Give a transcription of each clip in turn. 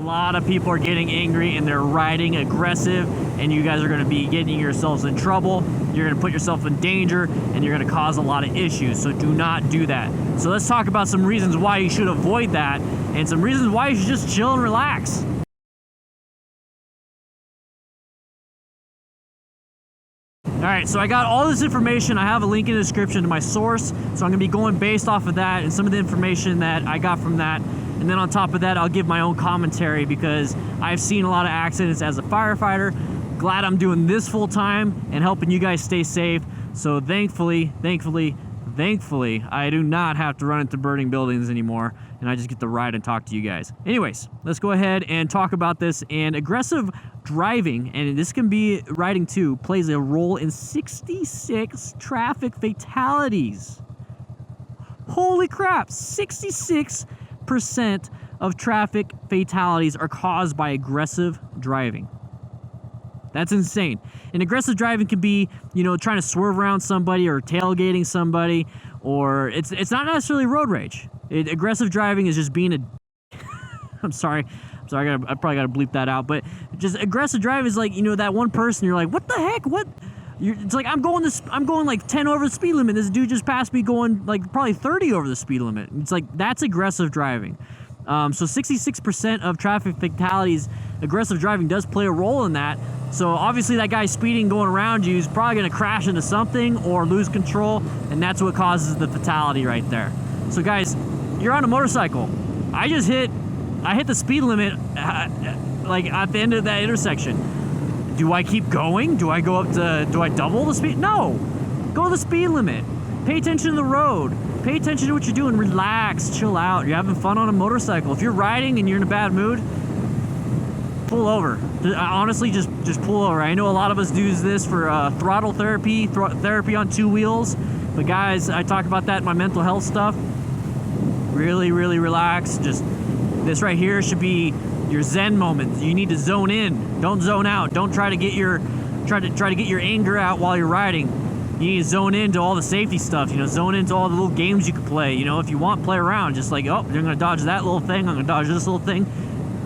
lot of people are getting angry and they're riding aggressive, and you guys are going to be getting yourselves in trouble. You're going to put yourself in danger, and you're going to cause a lot of issues. So do not do that. So let's talk about some reasons why you should avoid that, and some reasons why you should just chill and relax. Alright, so I got all this information. I have a link in the description to my source, so I'm going to be going based off of that and some of the information that I got from that. And then on top of that, I'll give my own commentary because I've seen a lot of accidents as a firefighter. Glad I'm doing this full time and helping you guys stay safe. So thankfully, I do not have to run into burning buildings anymore, and I just get to ride and talk to you guys. Anyways, let's go ahead and talk about this. And aggressive driving, and this can be riding too, plays a role in 66 traffic fatalities. Holy crap, 66% of traffic fatalities are caused by aggressive driving. That's insane. And aggressive driving can be, you know, trying to swerve around somebody or tailgating somebody, or it's not necessarily road rage. Aggressive driving is just being a I'm sorry, I probably gotta bleep that out, but just aggressive driving is like, you know, that one person you're like, what the heck? It's like I'm going like 10 over the speed limit. This dude just passed me going like probably 30 over the speed limit. It's like, that's aggressive driving. So 66% of traffic fatalities, aggressive driving does play a role in that. So obviously that guy speeding going around you is probably going to crash into something or lose control, and that's what causes the fatality right there. So guys, you're on a motorcycle. I hit the speed limit like at the end of that intersection. Do I keep going? Do I double the speed? No. Go the speed limit. Pay attention to the road. Pay attention to what you're doing. Relax, chill out. You're having fun on a motorcycle. If you're riding and you're in a bad mood, pull over. Honestly, just pull over. I know a lot of us do this for throttle therapy, therapy on two wheels. But guys, I talk about that in my mental health stuff. Really, really relax. Just this right here should be your zen moment. You need to zone in. Don't zone out. Don't try to get your anger out while you're riding. You need to zone into all the safety stuff. You know, zone into all the little games you can play. You know, if you want, play around. Just like, oh, you're gonna dodge that little thing. I'm gonna dodge this little thing.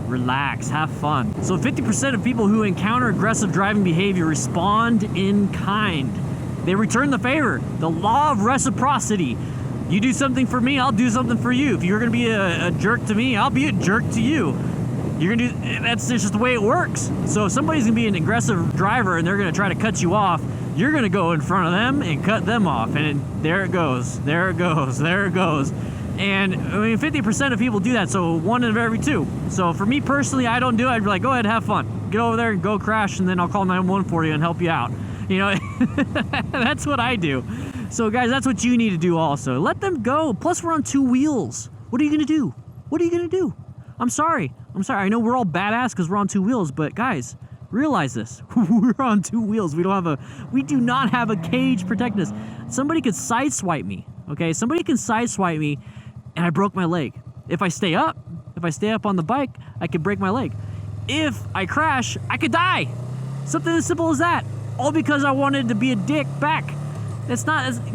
Relax, have fun. So 50% of people who encounter aggressive driving behavior respond in kind. They return the favor. The law of reciprocity. You do something for me, I'll do something for you. If you're gonna be a jerk to me, I'll be a jerk to you. That's just the way it works. So if somebody's gonna be an aggressive driver and they're gonna try to cut you off, you're gonna go in front of them and cut them off. And there it goes, there it goes, there it goes. And I mean, 50% of people do that, so 1 in every 2. So for me personally, I don't do it. I'd be like, go ahead, have fun. Get over there and go crash, and then I'll call 911 for you and help you out. You know, that's what I do. So guys, that's what you need to do also. Let them go. Plus, we're on 2 wheels. What are you gonna do? What are you gonna do? I'm sorry. I know we're all badass because we're on 2 wheels, but guys, realize this. We're on 2 wheels. We do not have a cage protecting us. Somebody could sideswipe me, okay? Somebody can sideswipe me, and I broke my leg. If I stay up on the bike, I could break my leg. If I crash, I could die. Something as simple as that. All because I wanted to be a dick back.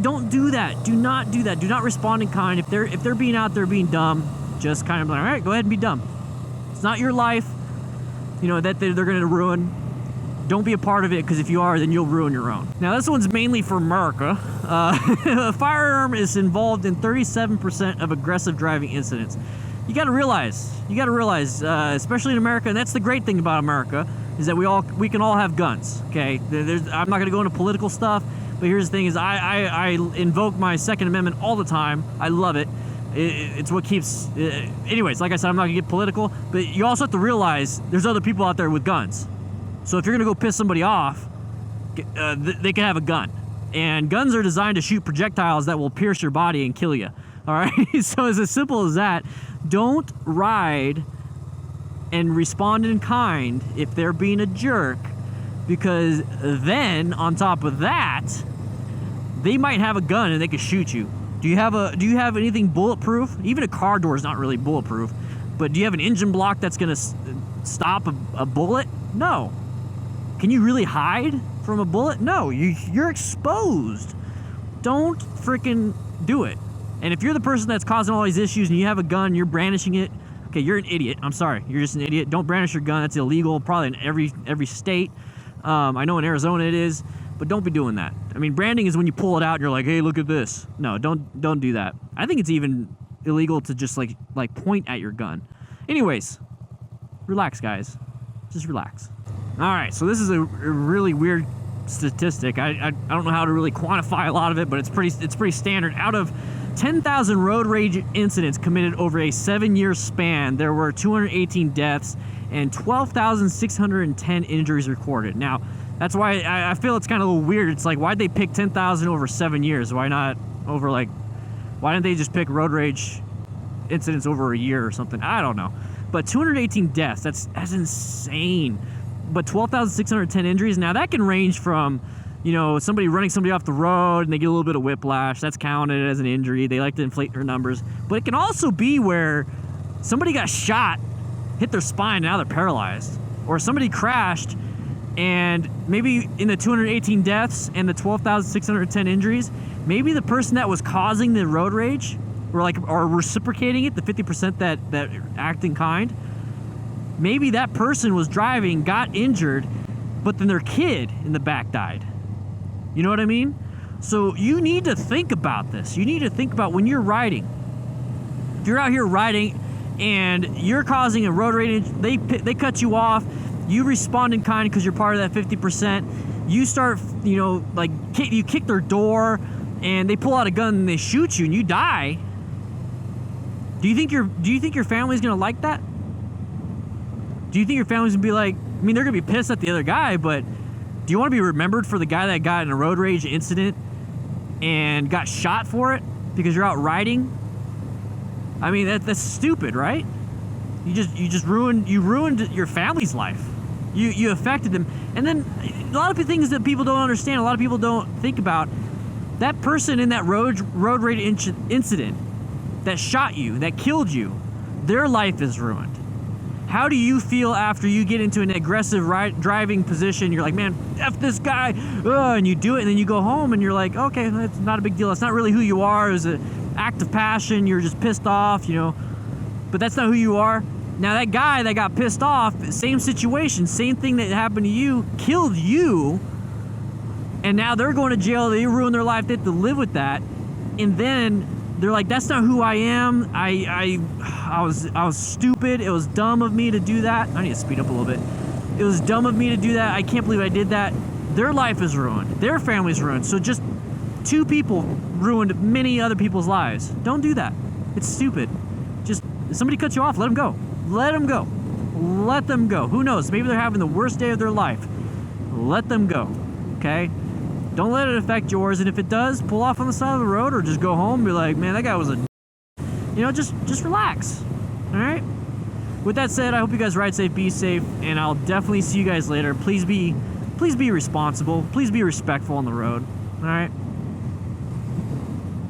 Don't do that. Do not do that. Do not respond in kind. If they're being out there being dumb, just kind of like, all right, go ahead and be dumb. It's not your life, you know, that they're going to ruin. Don't be a part of it, because if you are, then you'll ruin your own. Now, this one's mainly for America. Firearm is involved in 37% of aggressive driving incidents. You got to realize, especially in America, and that's the great thing about America, is that we can all have guns. Okay, I'm not going to go into political stuff, but here's the thing: is I invoke my Second Amendment all the time. I love it. It's what keeps. Anyways, like I said, I'm not going to get political, but you also have to realize there's other people out there with guns. So if you're gonna go piss somebody off, they can have a gun. And guns are designed to shoot projectiles that will pierce your body and kill you. All right, so it's as simple as that. Don't ride and respond in kind if they're being a jerk, because then on top of that, they might have a gun and they can shoot you. Do you have anything bulletproof? Even a car door is not really bulletproof, but do you have an engine block that's gonna stop a bullet? No. Can you really hide from a bullet? No, you're exposed. Don't freaking do it. And if you're the person that's causing all these issues and you have a gun, you're brandishing it, okay, you're an idiot. I'm sorry. You're just an idiot. Don't brandish your gun. That's illegal, probably in every state. I know in Arizona it is, but don't be doing that. I mean, branding is when you pull it out and you're like, hey, look at this. No, don't do that. I think it's even illegal to just like point at your gun. Anyways, relax, guys. Just relax. All right, so this is a really weird statistic. I don't know how to really quantify a lot of it, but it's pretty standard. Out of 10,000 road rage incidents committed over a 7-year span, there were 218 deaths and 12,610 injuries recorded. Now, that's why I feel it's kind of a little weird. It's like, why'd they pick 10,000 over 7 years? Why not over why didn't they just pick road rage incidents over a year or something? I don't know. But 218 deaths, that's insane. But 12,610 injuries, now that can range from, you know, somebody running somebody off the road and they get a little bit of whiplash. That's counted as an injury. They like to inflate their numbers. But it can also be where somebody got shot, hit their spine, and now they're paralyzed. Or somebody crashed, and maybe in the 218 deaths and the 12,610 injuries, maybe the person that was causing the road rage or reciprocating it, the 50% that act in kind, maybe that person was driving, got injured, but then their kid in the back died. You know what I mean? So you need to think about this. You need to think about when you're riding. If you're out here riding and you're causing a road rage, they cut you off, you respond in kind because you're part of that 50%. You start, you know, like you kick their door and they pull out a gun and they shoot you and you die. Do you think your family's gonna like that? Do you think your family's gonna be like, I mean, they're gonna be pissed at the other guy, but do you want to be remembered for the guy that got in a road rage incident and got shot for it because you're out riding? I mean, that's stupid, right? You ruined your family's life. You affected them. And then a lot of the things that people don't understand, a lot of people don't think about, that person in that road rage incident that shot you, that killed you, their life is ruined. How do you feel after you get into an aggressive driving position? You're like, man, F this guy, and you do it, and then you go home, and you're like, okay, that's not a big deal. That's not really who you are. It was an act of passion. You're just pissed off, you know. But that's not who you are. Now, that guy that got pissed off, same situation, same thing that happened to you, killed you, and now they're going to jail. They ruined their life. They have to live with that. And then they're like, that's not who I am. I was stupid. It was dumb of me to do that. I need to speed up a little bit. It was dumb of me to do that. I can't believe I did that. Their life is ruined. Their family's ruined. So just 2 people ruined many other people's lives. Don't do that. It's stupid. Just, if somebody cuts you off, let them go. Let them go. Let them go. Who knows? Maybe they're having the worst day of their life. Let them go. Okay? Don't let it affect yours, and if it does, pull off on the side of the road or just go home and be like, man, that guy was a... You know, just relax. All right? With that said, I hope you guys ride safe, be safe, and I'll definitely see you guys later. Please be responsible. Please be respectful on the road. All right?